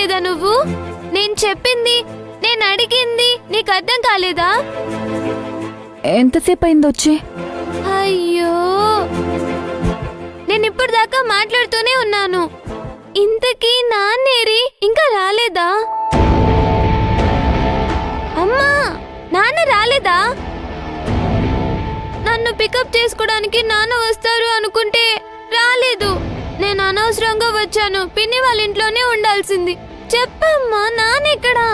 రావట్లేదా నువ్వు? నేను చెప్పింది, నేను అడిగింది నీకు అర్థం కాలేదా? ఎంతసేపు అయింది వచ్చి? అయ్యో, నేను ఇప్పుడు దాకా మాట్లాడుతూనే ఉన్నాను. ఇంతకీ నాన్నేరి ఇంకా రాలేదా? అమ్మా, నాన్న రాలేదా? నన్ను పికప్ చేసుకోవడానికి నాన్న వస్తారు అనుకుంటే రాలేదు. నేను అనవసరంగా వచ్చాను. పిన్ని వాళ్ళ ఇంట్లోనే ఉండాల్సింది. చెప్పమ్మా, నాన్నెక్కడా?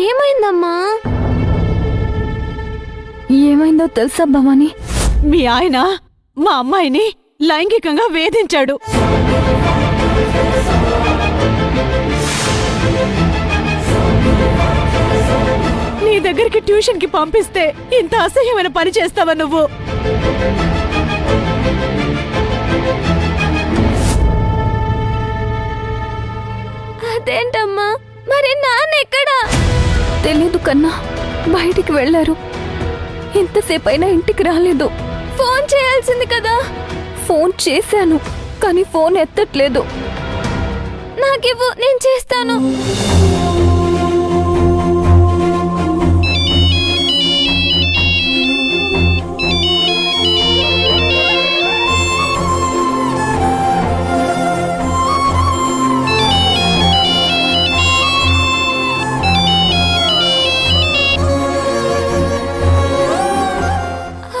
ఏమైందమ్మా? ఏమైందో తెలుసా భవాని? మీ ఆయన మా అమ్మాయిని లైంగికంగా వేధించాడు. నీ దగ్గరికి ట్యూషన్ కి పంపిస్తే ఇంత అసహ్యమైన పని చేస్తావా నువ్వు? అదేంటమ్మా, మరి నాన్న ఎక్కడా? తెలీదు కన్నా, బయటికి వెళ్ళారు. ఎంతసేపైనా ఇంటికి రాలేదు. ఫోన్ చేయాల్సింది కదా. ఫోన్ చేశాను, కానీ ఫోన్ ఎత్తట్లేదు. నాకివ్వు, నేను చేస్తాను.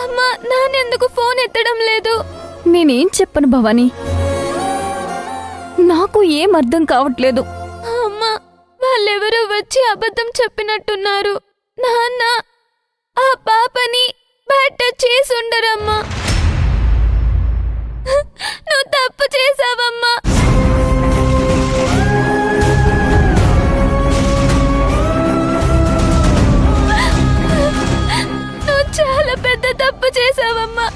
అమ్మా, నాన్నెందుకు ఫోన్ ఎత్తడం లేదు? నేనేం చెప్పను భవాని, నాకు ఏం అర్థం కావట్లేదు. అమ్మా, వాళ్ళెవరో వచ్చి అబద్ధం చెప్పినట్టున్నారు. నాన్న ఆ పాపని బట్ట చేసుండరమ్మా. నువ్వు తప్పు చేసావమ్మా. నువ్వు చాలా పెద్ద తప్పు చేసావమ్మా.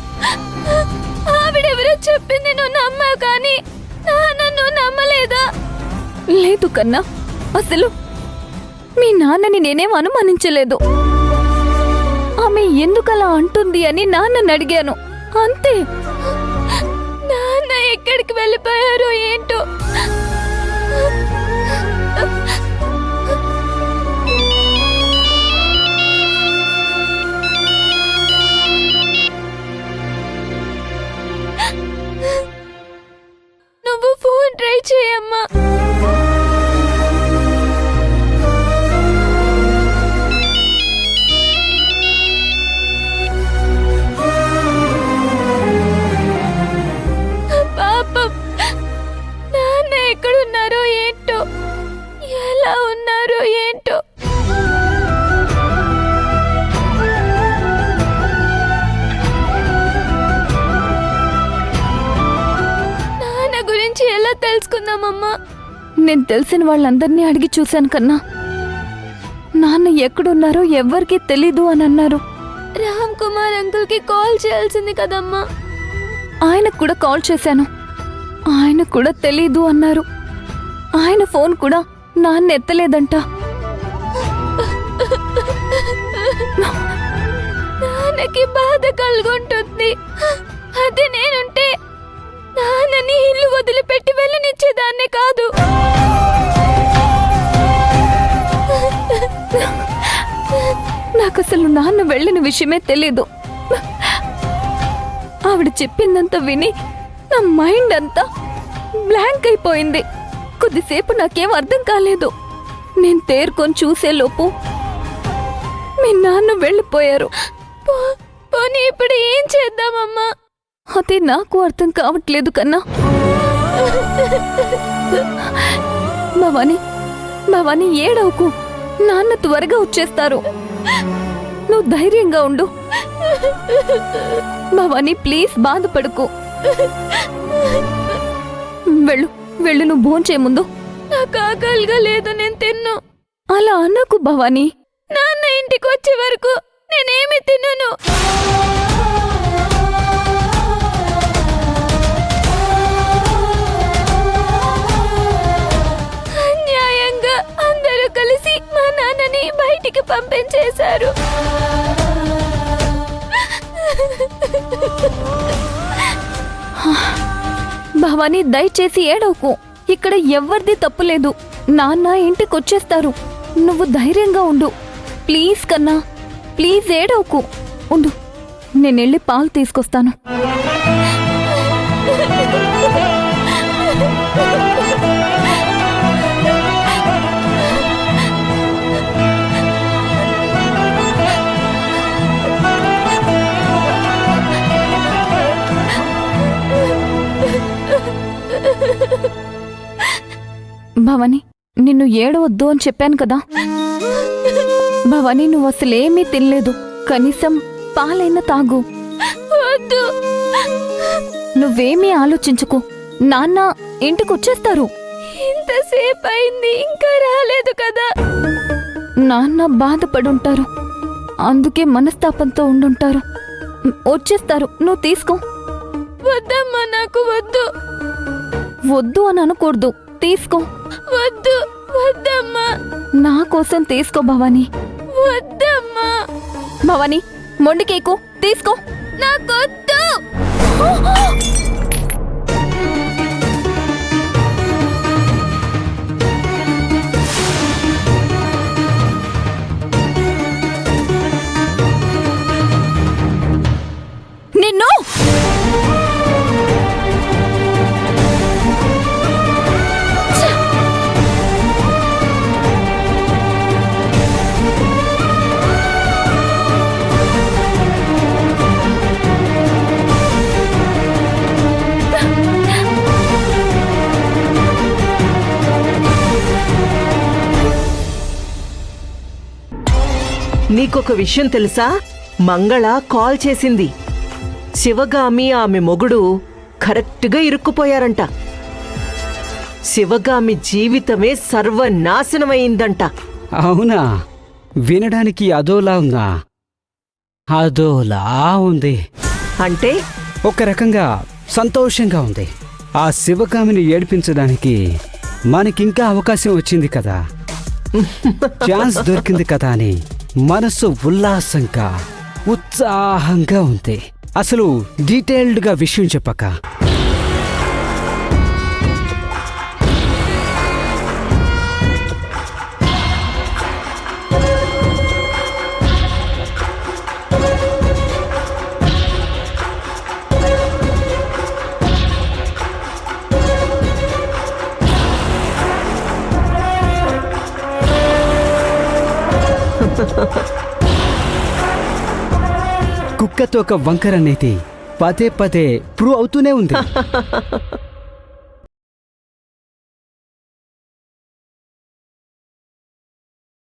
ఆవిడెవరో చెప్పింది నువ్వు నమ్మావు, కానీ నాన్న నువ్వు నమ్మలేదా? లేదు కన్నా, అసలు మీ నాన్నని నేనేం అనుమానించలేదు. ఆమె ఎందుకలా అంటుంది అని నాన్నని అడిగాను, అంతే. నాన్న ఎక్కడికి వెళ్ళిపోయారో ఏంటో. నువ్వు ఫోన్ ట్రై చేయమ్మా. పాపం, నాన్న ఎక్కడున్నారో ఏంటో, ఎలా ఉన్నారో ఏంటో. నాన్న గురించి ఎలా తెలుసుకుందామమ్మా? నేను తెలిసిన వాళ్ళందరినీ అడిగి చూశాను కన్నా. నాన్న ఎక్కడున్నారో ఎవ్వరికీ తెలీదు అని అన్నారు. రామ్ కుమార్ అంకుల్ కి కాల్ చేయాల్సింది కదమ్మా. ఆయనకు కూడా కాల్ చేశాను, ఆయన కూడా తెలీదు అన్నారు. ఆయన ఫోన్ కూడా నాన్న ఎత్తలేదంట. నాన్నకి బాధ కలుగుంటుంది. అది నేనుంటే నాన్నని ఇల్లు వదిలిపెట్టి వెళ్ళనిచ్చేదాన్నే కాదు. నాకసలు నాన్న వెళ్ళిన విషయమే తెలీదు. ఆవిడ చెప్పిందంతా విని నా మైండ్ అంతా బ్లాంక్ అయిపోయింది. కొద్దిసేపు నాకేం అర్థం కాలేదు. నేను తేరుకొని చూసేలోపు మీ నాన్న వెళ్ళిపోయారు. పోనీ ఇప్పుడు ఏం చేద్దామమ్మా? అదే నాకు అర్థం కావట్లేదు కన్నా. భవాని ఏడవకు, నాన్న త్వరగా వచ్చేస్తారు. నువ్వు ధైర్యంగా ఉండు భవాని, ప్లీజ్ బాధపడుకో. వెళ్ళు వెళ్ళు, నువ్వు భోంచే ముందు. నాకు ఆకలిగా లేదు, నేను తిన్ను. అలా అనకు భవాని. నాన్న ఇంటికి వచ్చే వరకు నేనేమి తినను. అన్యాయంగా అందరూ కలిసి మా నాన్నని బయటికి పంపించేశారు. భవాని, దయచేసి ఏడవకు. ఇక్కడ ఎవ్వరిది తప్పు లేదు. నాన్న ఇంటికొచ్చేస్తారు. నువ్వు ధైర్యంగా ఉండు. ప్లీజ్ కన్నా, ప్లీజ్ ఏడవకు. ఉండు, నేనెళ్ళి పాలు తీసుకొస్తాను. భవాని, నిన్ను ఏడవద్దు అని చెప్పాను కదా. భవాని, నువ్వు అసలేమీ తినలేదు. కనీసం పాలైనా తాగు. వద్దు. నువ్వేమీ ఆలోచించుకో. నాన్న ఇంటికొచ్చేస్తారు. ఇంతసేపు అయింది, ఇంకా రాలేదు కదా. నాన్న బాధపడుంటారు. అందుకే మనస్తాపంతో ఉండుంటారు. వచ్చేస్తారు. నువ్వు తీసుకో. వద్దమ్మా, నాకు వద్దు. వద్దు అని అనకూడదు. తీసుకో. వద్దు, వద్దమ్మా. నా కోసం తీసుకో భవాని. వద్దమ్మా. భవాని, మొండి కేకు తీసుకో. నాకొద్దు. నిన్ను నీకొక విషయం తెలుసా? మంగళ కాల్ చేసింది. శివగామి ఆమె మొగుడు కరెక్ట్గా ఇరుక్కుపోయారంట. శివగామి జీవితమే సర్వనాశనమైందంట. అవునా? వినడానికి అదోలా ఉందా? అదోలా ఉంది. అంటే ఒక రకంగా సంతోషంగా ఉంది. ఆ శివగామిని ఏడిపించడానికి మనకింకా అవకాశం వచ్చింది కదా, ఛాన్స్ దొరికింది కదా అని మనసు ఉల్లాసంగా ఉత్సాహంగా ఉంది. అసలు డీటెయిల్డ్గా విషయం చెప్పక కుక్కతో ఒక వంకర అనేది పదే పదే ప్రూవ్ అవుతూనే ఉంది.